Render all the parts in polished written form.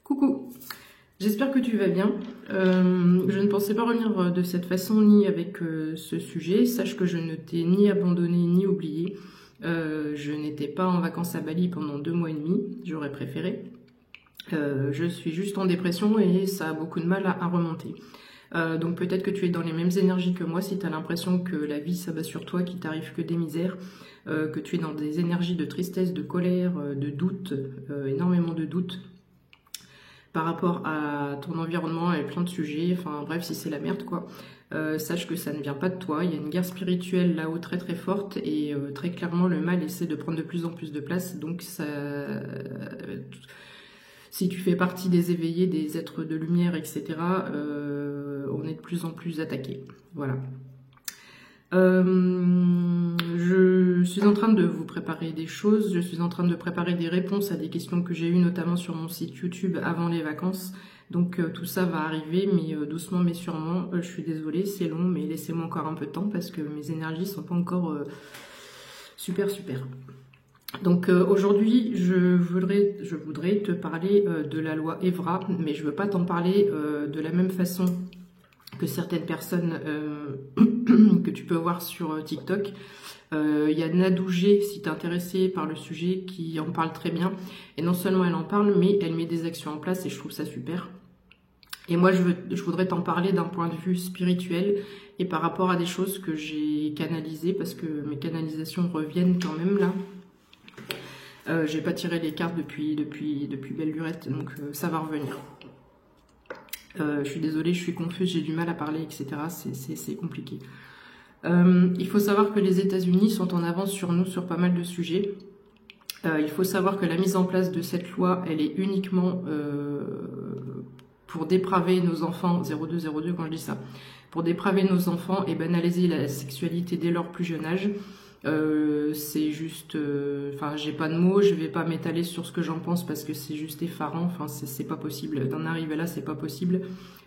Coucou, j'espère que tu vas bien. Je ne pensais pas revenir de cette façon ni avec ce sujet. Sache que je ne t'ai ni abandonné ni oublié. Je n'étais pas en vacances à Bali pendant 2 mois et demi, j'aurais préféré. Je suis juste en dépression et ça a beaucoup de mal à remonter. Donc peut-être que tu es dans les mêmes énergies que moi si tu as l'impression que la vie s'abat sur toi, qu'il t'arrive que des misères, que tu es dans des énergies de tristesse, de colère, de doute, énormément de doute par rapport à ton environnement et plein de sujets, enfin bref, si c'est la merde quoi, sache que ça ne vient pas de toi, il y a une guerre spirituelle là-haut très très forte et très clairement le mal essaie de prendre de plus en plus de place, donc ça... Si tu fais partie des éveillés, des êtres de lumière, etc., on est de plus en plus attaqué. Voilà. Je suis en train de vous préparer des choses, je suis en train de préparer des réponses à des questions que j'ai eues notamment sur mon site YouTube avant les vacances. Donc tout ça va arriver, mais doucement mais sûrement. Je suis désolée, c'est long, mais laissez-moi encore un peu de temps parce que mes énergies sont pas encore super. Donc aujourd'hui, je voudrais te parler de la loi Evra, mais je veux pas t'en parler de la même façon que certaines personnes que tu peux voir sur TikTok. Il y a Nadougé, si t'es intéressé par le sujet, qui en parle très bien. Et non seulement elle en parle, mais elle met des actions en place et je trouve ça super. Et moi, je voudrais t'en parler d'un point de vue spirituel et par rapport à des choses que j'ai canalisées, parce que mes canalisations reviennent quand même là. J'ai pas tiré les cartes depuis belle lurette, donc ça va revenir. Je suis désolée, je suis confuse, j'ai du mal à parler, etc. C'est compliqué. Il faut savoir que les États-Unis sont en avance sur nous sur pas mal de sujets. Il faut savoir que la mise en place de cette loi, elle est uniquement pour dépraver nos enfants, 0202 quand je dis ça, pour dépraver nos enfants et banaliser la sexualité dès leur plus jeune âge. C'est juste, enfin j'ai pas de mots, je vais pas m'étaler sur ce que j'en pense parce que c'est juste effarant, enfin c'est pas possible, d'en arriver là c'est pas possible.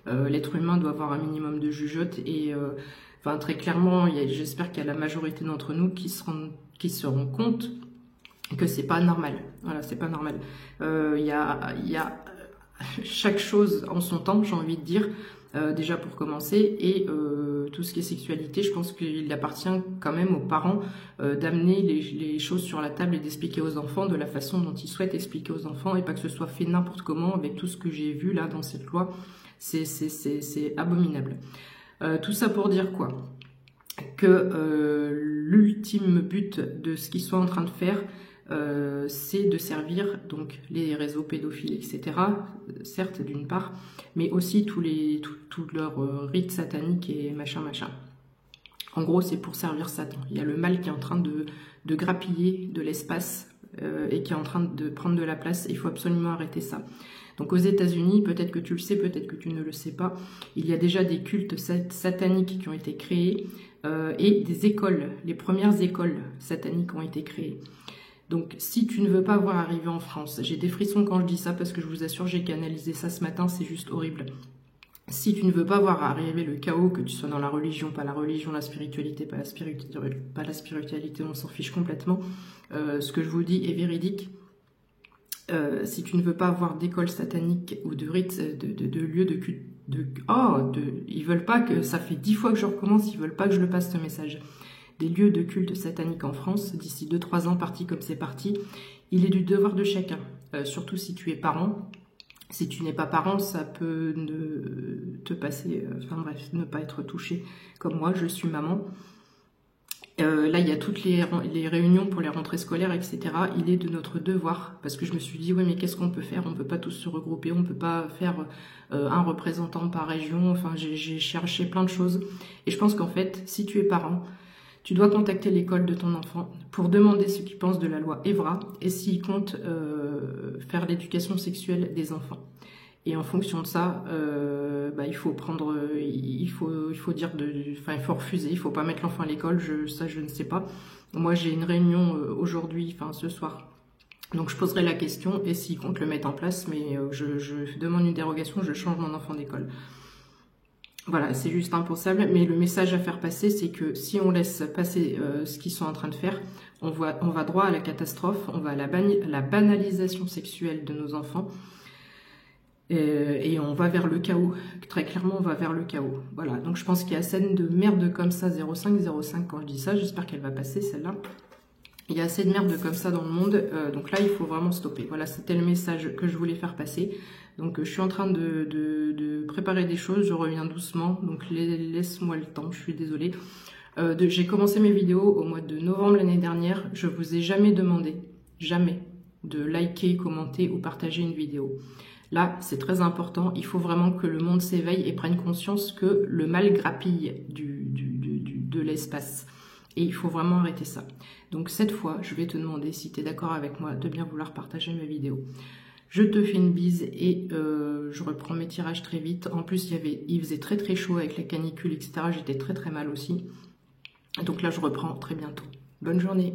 L'être humain doit avoir un minimum de jugeote et enfin très clairement j'espère qu'il y a la majorité d'entre nous qui se rendent compte que c'est pas normal, voilà c'est pas normal. Il y a chaque chose en son temps, j'ai envie de dire. Déjà pour commencer, et tout ce qui est sexualité, je pense qu'il appartient quand même aux parents d'amener les choses sur la table et d'expliquer aux enfants de la façon dont ils souhaitent expliquer aux enfants, et pas que ce soit fait n'importe comment avec tout ce que j'ai vu là dans cette loi. C'est abominable. Tout ça pour dire quoi? Que l'ultime but de ce qu'ils sont en train de faire, c'est de servir donc les réseaux pédophiles, etc. Certes, d'une part, mais aussi tous leurs rites sataniques et machin. En gros, c'est pour servir Satan. Il y a le mal qui est en train de grappiller de l'espace et qui est en train de prendre de la place. Il faut absolument arrêter ça. Donc aux États-Unis, peut-être que tu le sais, peut-être que tu ne le sais pas, il y a déjà des cultes sataniques qui ont été créés et des écoles, les premières écoles sataniques ont été créées. Donc, si tu ne veux pas voir arriver en France, j'ai des frissons quand je dis ça parce que je vous assure, j'ai canalisé ça ce matin, c'est juste horrible. Si tu ne veux pas voir arriver le chaos, que tu sois dans la religion, la spiritualité, pas la spiritualité, on s'en fiche complètement. Ce que je vous dis est véridique. Si tu ne veux pas avoir d'école satanique ou de rites, de lieux de culte, ils veulent pas que, ça fait 10 fois que je recommence, ils veulent pas que je le passe ce message. Des lieux de culte satanique en France, d'ici 2-3 ans, parti comme c'est parti, il est du devoir de chacun, surtout si tu es parent. Si tu n'es pas parent, ça peut te passer, enfin bref, ne pas être touché comme moi, je suis maman. Là, il y a toutes les réunions pour les rentrées scolaires, etc. Il est de notre devoir, parce que je me suis dit, oui, mais qu'est-ce qu'on peut faire? On peut pas tous se regrouper, on peut pas faire un représentant par région, enfin, j'ai cherché plein de choses. Et je pense qu'en fait, si tu es parent, tu dois contacter l'école de ton enfant pour demander ce qu'il pense de la loi Evra et s'il compte faire l'éducation sexuelle des enfants. Et en fonction de ça, il faut prendre, il faut dire, il faut refuser, il faut pas mettre l'enfant à l'école. Ça, je ne sais pas. Moi, j'ai une réunion aujourd'hui, enfin ce soir. Donc je poserai la question et s'il compte le mettre en place, mais je demande une dérogation, je change mon enfant d'école. Voilà, c'est juste impensable, mais le message à faire passer, c'est que si on laisse passer ce qu'ils sont en train de faire, on va droit à la catastrophe, on va à la banalisation sexuelle de nos enfants. Et on va vers le chaos. Très clairement, on va vers le chaos. Voilà, donc je pense qu'il y a scène de merde comme ça, 05 quand je dis ça, j'espère qu'elle va passer celle-là. Il y a assez de merde comme ça dans le monde, donc là il faut vraiment stopper. Voilà, c'était le message que je voulais faire passer. Donc je suis en train de préparer des choses, je reviens doucement, donc laisse-moi le temps, je suis désolée. J'ai commencé mes vidéos au mois de novembre l'année dernière, je vous ai jamais demandé, jamais, de liker, commenter ou partager une vidéo. Là, c'est très important, il faut vraiment que le monde s'éveille et prenne conscience que le mal grappille de l'espace. Et il faut vraiment arrêter ça. Donc cette fois, je vais te demander, si tu es d'accord avec moi, de bien vouloir partager mes vidéos. Je te fais une bise et je reprends mes tirages très vite. En plus, il faisait très très chaud avec la canicule, etc. J'étais très très mal aussi. Donc là, je reprends très bientôt. Bonne journée.